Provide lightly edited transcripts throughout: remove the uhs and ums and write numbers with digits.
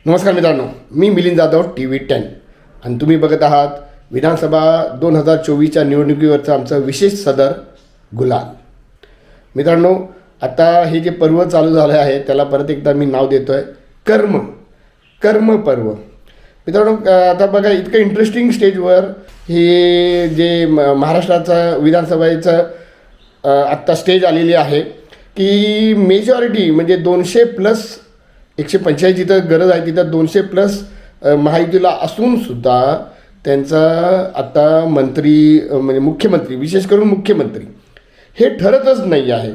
नमस्कार मित्रांनो, मी मिलिंद जाधव TV10 आणि तुम्ही बघत आहात विधानसभा 2024च्या निवडणुकीवरचं आमचं विशेष सदर गुलाल. मित्रांनो, आता हे जे पर्व चालू झालं आहे त्याला परत एकदा मी नाव देतो आहे कर्म पर्व. मित्रांनो, आता बघा, इतकं इंटरेस्टिंग स्टेजवर हे जे महाराष्ट्राचं विधानसभेचं आत्ता स्टेज आलेली आहे की मेजॉरिटी म्हणजे 200+ 145 जिथं गरज आहे तिथं 200+ महायुतीला असूनसुद्धा त्यांचा आता मंत्री म्हणजे मुख्यमंत्री, विशेष करून मुख्यमंत्री हे ठरतच नाही आहे.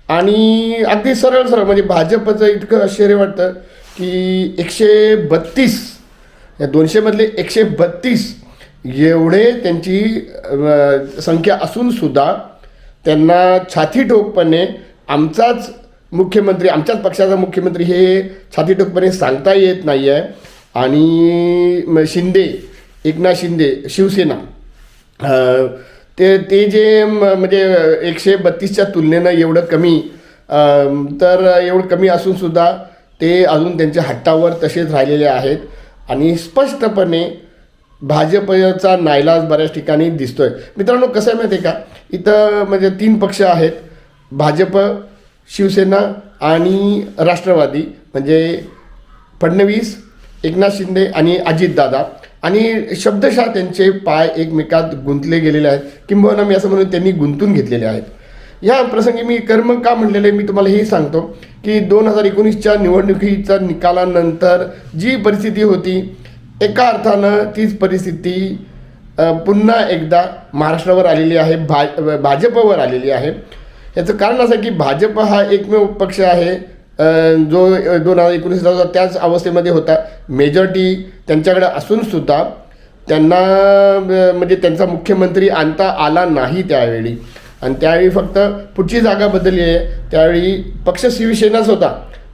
आणि अगदी सरळ म्हणजे भाजपचं इतकं आश्चर्य वाटतं की 132 या 200मधले 132 एवढे त्यांची संख्या असूनसुद्धा त्यांना छातीठोकपणे आमचाच मुख्यमंत्री, आमच्याच पक्षाचा मुख्यमंत्री हे छातीठोकपणे सांगता येत नाही आहे. आणि शिंदे, एकनाथ शिंदे, शिवसेना ते जे म्हणजे 132च्या तुलनेनं एवढं कमी, तर एवढं कमी असूनसुद्धा ते अजून त्यांच्या हट्टावर तसेच राहिलेले आहेत. आणि स्पष्टपणे भाजपचा नाईलाज बऱ्याच ठिकाणी दिसतोय. मित्रांनो, कसं आहे माहिती आहे का, इथं म्हणजे 3 पक्ष आहेत, भाजप, शिवसेना आणि राष्ट्रवादी, म्हणजे फडणवीस, एकनाथ शिंदे आणि अजितदादा. आणि शब्दशः त्यांचे पाय एकमेकात गुंतले गेलेले आहेत, किंबहुना मी असं म्हणून त्यांनी गुंतून घेतलेले आहेत. या प्रसंगी मी कर्म का म्हटलेलं आहे मी तुम्हाला हे सांगतो की 2019च्या निवडणुकीच्या निकालानंतर जी परिस्थिती होती, एका अर्थानं तीच परिस्थिती पुन्हा एकदा महाराष्ट्रावर आलेली आहे, भाजपवर आलेली आहे. याचं कारण असं आहे की भाजप हा एकमेव पक्ष आहे जो 2019 त्याच अवस्थेमध्ये होता. मेजॉरिटी त्यांच्याकडे असूनसुद्धा त्यांना म्हणजे त्यांचा मुख्यमंत्री आणता आला नाही त्यावेळी. आणि त्यावेळी फक्त पुढची जागा बदलली आहे. त्यावेळी पक्ष शिवसेनाच होता,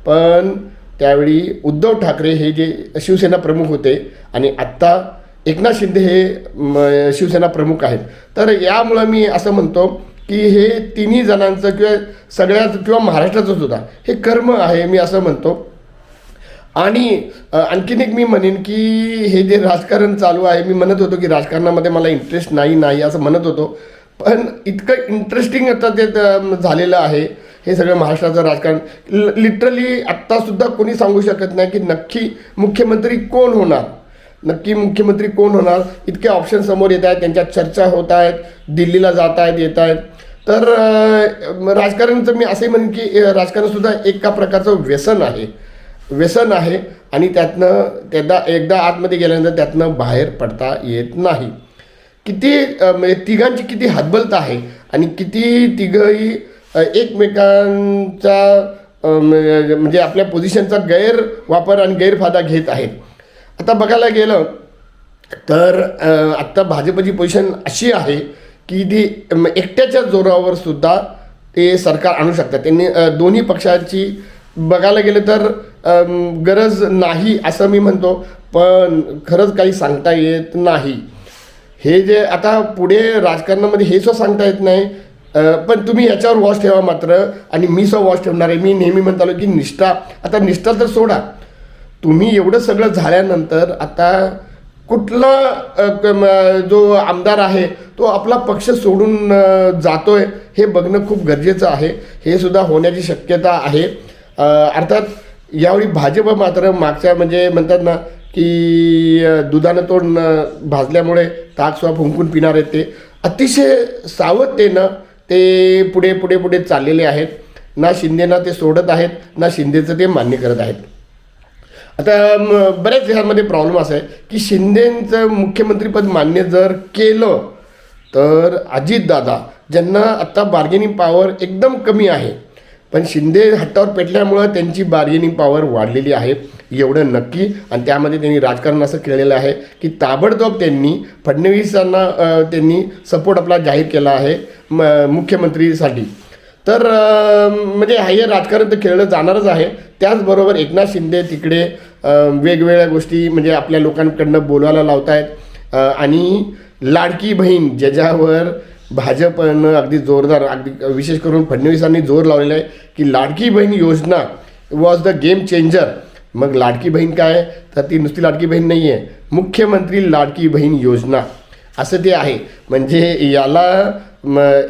पण त्यावेळी उद्धव ठाकरे हे जे शिवसेना प्रमुख होते आणि आत्ता एकनाथ शिंदे हे शिवसेना प्रमुख आहेत. तर यामुळं मी असं म्हणतो की हे तिन्ही जणांचं किंवा महाराष्ट्राचंच सुद्धा हे कर्म आहे, मी असं म्हणतो. आणि आणखीन एक मी म्हणेन की हे जे राजकारण चालू आहे, मी म्हणत होतो की राजकारणामध्ये मला इंटरेस्ट नाही असं म्हणत होतो, पण इतकं इंटरेस्टिंग आता ते झालेलं आहे हे सगळं महाराष्ट्राचं राजकारण. लिटरली आत्तासुद्धा कोणी सांगू शकत नाही की नक्की मुख्यमंत्री कोण होणार. इतके ऑप्शन समोर येत आहेत, त्यांच्या चर्चा होत आहेत, दिल्लीला जात आहेत, येत आहेत. तर राजकारणाचं मी असे म्हणेन की राजकारणसुद्धा एका प्रकारचं व्यसन आहे आणि त्यातनं एकदा आतमध्ये गेल्यानंतर त्यातनं बाहेर पडता येत नाही. म्हणजे तिघांची किती हतबलता आहे आणि किती तिघंही एकमेकांचा म्हणजे आपल्या पोझिशनचा गैरवापर आणि गैरफायदा घेत आहेत. आता बघायला गेलं तर आत्ता भाजपची पोझिशन अशी आहे की ती एकट्याच्या जोरावर सुद्धा ते सरकार आणू शकतात. त्यांनी दोन्ही पक्षाची बघायला गेलं तर गरज नाही असं मी म्हणतो, पण खरंच काही सांगता येत नाही. हे जे आता पुढे राजकारणामध्ये हे सुद्धा सांगता येत नाही. पण तुम्ही याच्यावर वॉच ठेवा मात्र, आणि मी सुद्धा वॉच ठेवणार आहे. मी नेहमी म्हणत आलो की निष्ठा तर सोडा. तुम्ही एवढं सगळं झाल्यानंतर आता कुठला जो आमदार आहे तो आपला पक्ष सोडून जातोय हे बघणं खूप गरजेचं आहे. हे सुद्धा होण्याची शक्यता आहे. अर्थात यावेळी भाजप मात्र मागच्या म्हणजे म्हणतात ना की दुधानं तोंड भाजल्यामुळे ताकसुद्धा फुंकून पिणार आहेत. ते अतिशय सावधतेनं ते पुढे चाललेले आहेत. ना शिंदेना ते सोडत आहेत, ना शिंदेचं ते मान्य करत आहेत. आता बऱ्याच ह्यामध्ये प्रॉब्लेम असा आहे की शिंदेचं मुख्यमंत्रीपद मान्य जर केलं तर अजितदादा, ज्यांना आत्ता बार्गेनिंग पॉवर एकदम कमी आहे, पण शिंदे हट्टावर पेटल्यामुळं त्यांची बार्गेनिंग पॉवर वाढलेली आहे एवढं नक्की. आणि त्यामध्ये त्यांनी राजकारण असं केलेलं आहे की ताबडतोब त्यांनी फडणवीसांना त्यांनी सपोर्ट आपला जाहीर केला आहे मुख्यमंत्रीसाठी. तर म्हणजे हे राजकारण तर खेळलं जाणारच आहे. त्याचबरोबर एकनाथ शिंदे तिकडे वेगवेगळ्या गोष्टी म्हणजे आपल्या लोकांकडनं बोलवायला लावत आहेत. आणि लाडकी बहीण ज्याच्यावर भाजपनं अगदी जोरदार, अगदी विशेष करून फडणवीसांनी जोर लावलेला आहे की लाडकी बहीण योजना वॉज द गेम चेंजर. मग लाडकी बहीण काय, तर ती नुसती लाडकी बहीण नाही आहे, मुख्यमंत्री लाडकी बहीण योजना असं ते आहे. म्हणजे याला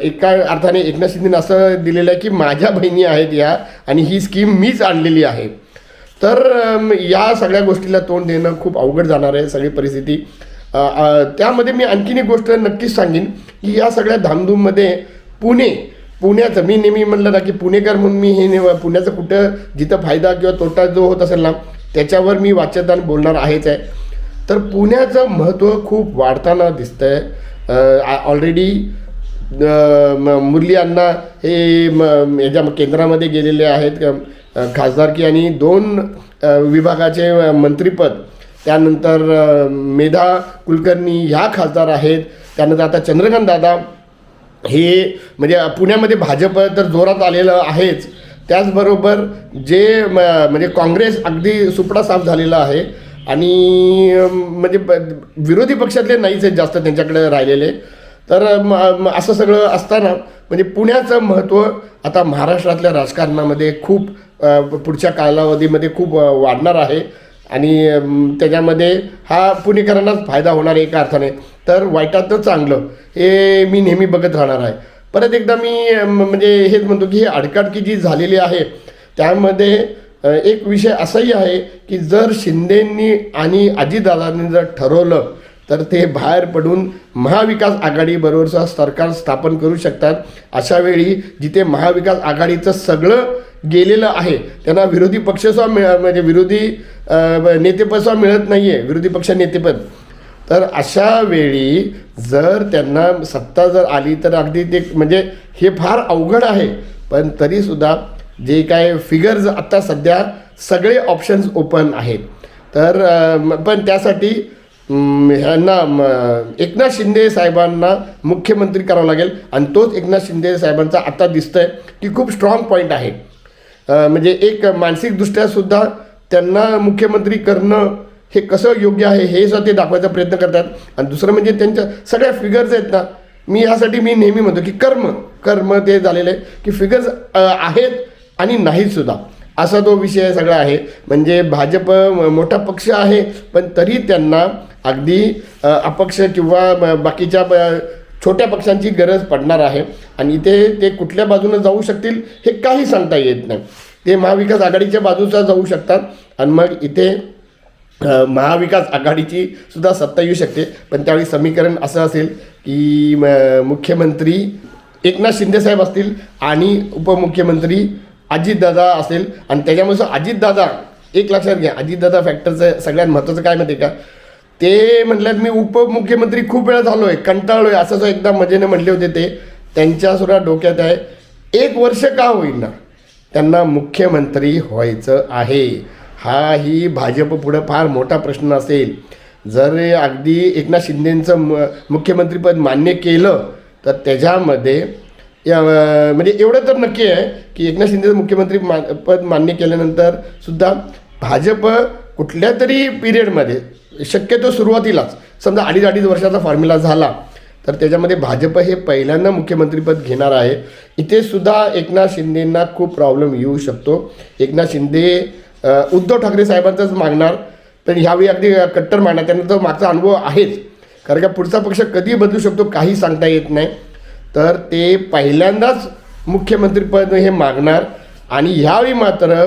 एका अर्थाने एकनाथ शिंदेने असं दिलेलं आहे की माझ्या बहिणी आहेत या, आणि ही स्कीम मीच आणलेली आहे. तर या सगळ्या गोष्टीला तोंड देणं खूप अवघड जाणार आहे सगळी परिस्थिती. त्यामध्ये मी आणखीन एक गोष्ट नक्कीच सांगेन की या सगळ्या धामधूममध्ये पुण्याचं मी नेहमी म्हणलं ना की पुणेकर म्हणून मी हे पुण्याचं कुठं जिथं फायदा किंवा तोटा जो होत असेल ना त्याच्यावर मी वाच्यदान बोलणार आहेच आहे. तर पुण्याचं महत्त्व खूप वाढताना दिसतं आहे. ऑलरेडी मुरली अण्णा हे याच्या केंद्रामध्ये गेलेले आहेत, खासदारकी आणि 2 विभागाचे मंत्रिपद. त्यानंतर मेधा कुलकर्णी ह्या खासदार आहेत. त्यानंतर आता चंद्रकांत दादा हे म्हणजे पुण्यामध्ये भाजप तर जोरात आलेलं आहेच, त्याचबरोबर जे म्हणजे काँग्रेस अगदी सुपडा साफ झालेला आहे आणि म्हणजे विरोधी पक्षातले नाहीच आहेत जास्त त्यांच्याकडे राहिलेले. तर असं सगळं असताना म्हणजे पुण्याचं महत्त्व आता महाराष्ट्रातल्या राजकारणामध्ये खूप पुढच्या कालावधीमध्ये खूप वाढणार आहे आणि त्याच्यामध्ये हा पुणेकरांनाच फायदा होणार आहे एका अर्थाने. तर वाईटातच चांगलं हे मी नेहमी बघत राहणार आहे. परत एकदा मी म्हणजे हेच म्हणतो की ही आडकाडकी जी झालेली आहे त्यामध्ये एक विषय असाही आहे की जर शिंदेंनी आणि अजितदादांनी जर ठरवलं तर ते बाहेर पडून महाविकास आघाडीबरोबरचं सरकार स्थापन करू शकतात. अशा वेळी जिथे महाविकास आघाडीचं सगळं गेलेलं आहे त्यांना विरोधी पक्षसुद्धा म्हणजे विरोधी नेतेपदसुद्धा मिळत नाही आहे, विरोधी पक्ष नेतेपद. तर अशा वेळी जर त्यांना सत्ता जर आली तर अगदी ते म्हणजे हे फार अवघड आहे. पण तरीसुद्धा जे काय फिगर्स आत्ता सध्या सगळे ऑप्शन्स ओपन आहेत. तर पण त्यासाठी ह्यांना एकनाथ शिंदे साहेबांना मुख्यमंत्री करावं लागेल आणि तोच एकनाथ शिंदे साहेबांचा आत्ता दिसतंय की खूप स्ट्रॉंग पॉईंट आहे. म्हणजे एक मानसिकदृष्ट्यासुद्धा त्यांना मुख्यमंत्री करणं हे कसं योग्य आहे हे सुद्धा ते दाखवायचा प्रयत्न करतात. आणि दुसरं म्हणजे त्यांच्या सगळ्या फिगर्स आहेत ना, मी यासाठी मी नेहमी म्हणतो की कर्म ते झालेलं आहे की फिगर्स आहेत आणि नाहीतसुद्धा असा तो विषय सगळा आहे. म्हणजे भाजप मोठा पक्ष आहे पण तरी त्यांना अगदी अपक्ष किंवा बाकीच्या छोट्या पक्षांची गरज पडणार आहे आणि इथे ते कुठल्या बाजूने जाऊ शकतील हे काही सांगता येत नाही. ते महाविकास आघाडीच्या बाजूचा जाऊ शकतात आणि मग इथे महाविकास आघाडीची सुद्धा सत्ता येऊ शकते. पण त्यावेळी समीकरण असं असेल की मुख्यमंत्री एकनाथ शिंदेसाहेब असतील आणि उपमुख्यमंत्री अजितदादा असेल. आणि त्याच्यामुळे अजितदादा एक लक्षात घ्या, अजितदादा फॅक्टरचं सगळ्यात महत्त्वाचं काय माहिती आहे का, ते म्हटल्यात मी उपमुख्यमंत्री खूप वेळा झालो आहे, कंटाळलो आहे असं जो एकदा मजेने म्हटले होते. ते त्यांच्यासुद्धा डोक्यात आहे 1 वर्ष का होईना त्यांना मुख्यमंत्री व्हायचं आहे. ही भाजप पुढं फार मोठा प्रश्न असेल. जर अगदी एकनाथ शिंदेंचं मुख्यमंत्रीपद मान्य केलं तर त्याच्यामध्ये म्हणजे एवढं तर नक्की आहे की एकनाथ शिंदेचं मुख्यमंत्री पद मान्य केल्यानंतर सुद्धा भाजप कुठल्या तरी पिरियडमध्ये शक्यतो सुरुवातीलाच समजा 2.5 वर्षाचा फॉर्म्युला झाला तर त्याच्यामध्ये भाजप हे पहिल्यांदा मुख्यमंत्रीपद घेणार आहे. इथे सुद्धा एकनाथ शिंदेंना खूप प्रॉब्लेम येऊ शकतो. एकनाथ शिंदे उद्धव ठाकरे साहेबांचंच मागणार, पण ह्यावेळी अगदी कट्टर मागणार. त्यांना तर मागचा अनुभव आहेच, कारण का पुढचा पक्ष कधी बदलू शकतो काही सांगता येत नाही. तर ते पहिल्यांदाच मुख्यमंत्रीपद हे मागणार. आणि ह्यावेळी मात्र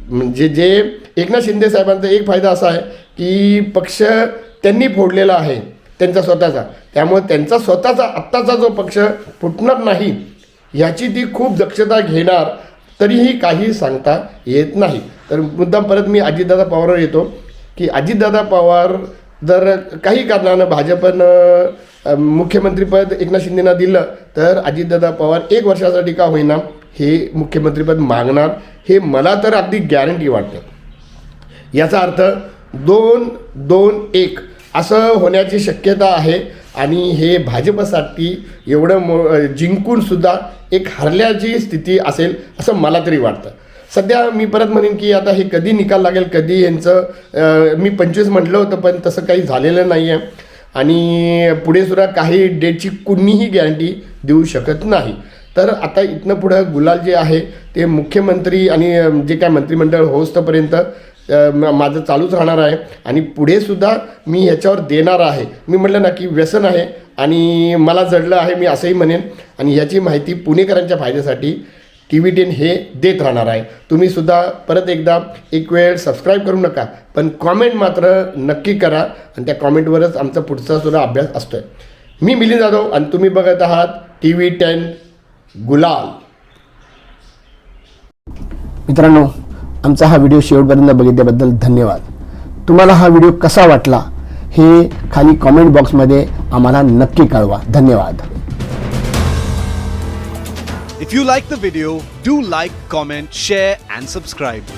म्हणजे जे एकनाथ शिंदे साहेबांचा एक फायदा असा आहे की पक्ष त्यांनी फोडलेला आहे त्यांचा स्वतःचा, त्यामुळे त्यांचा स्वतःचा आत्ताचा जो पक्ष फुटणार नाही ह्याची ती खूप दक्षता घेणार. तरीही काही सांगता येत नाही. तर मुद्दाम परत मी अजितदादा पवारवर येतो की अजितदादा पवार जर काही कारणानं भाजपनं मुख्यमंत्रीपद एकनाथ शिंदेंना दिलं तर अजितदादा पवार 1 वर्षासाठी का होईना हे मुख्यमंत्रीपद मागणार, हे मला तर अगदी गॅरंटी वाटतं. याचा अर्थ 2-2-1 असं होण्याची शक्यता आहे. आणि हे भाजपसाठी एवढं जिंकूनसुद्धा एक हरल्याची स्थिती असेल असं मला तरी वाटतं. सध्या मी परत म्हणेन की आता हे कधी निकाल लागेल, कधी यांचं मी 25 म्हटलं होतं पण तसं काही झालेलं नाही आहे आणि पुढे सुद्धा काही डेटची कुणीही गॅरंटी देऊ शकत नाही. तर आता इथनं पुढं गुलाल जे आहे ते मुख्यमंत्री आणि जे काय मंत्रिमंडळ होईस्तोपर्यंत माझं चालूच राहणार आहे आणि पुढेसुद्धा मी ह्याच्यावर देणार आहे. मी म्हटलं ना की व्यसन आहे आणि मला जडलं आहे, मी असंही म्हणेन. आणि ह्याची माहिती पुणेकरांच्या फायद्यासाठी TV10 हे देत राहणार आहे. तुम्हीसुद्धा परत एकदा एक वेळ सबस्क्राईब करू नका, पण कॉमेंट मात्र नक्की करा आणि त्या कॉमेंटवरच आमचा पुढचा सुद्धा अभ्यास असतो आहे. मी मिलिंद जाधव आणि तुम्ही बघत आहात TV10 गुलाल. मित्रांनो, आमचा हा व्हिडिओ शेवटपर्यंत बघितल्याबद्दल धन्यवाद. तुम्हाला हा व्हिडिओ कसा वाटला हे खाली कॉमेंट बॉक्समध्ये आम्हाला नक्की कळवा. धन्यवाद. If you like the video, do like, comment, share and subscribe.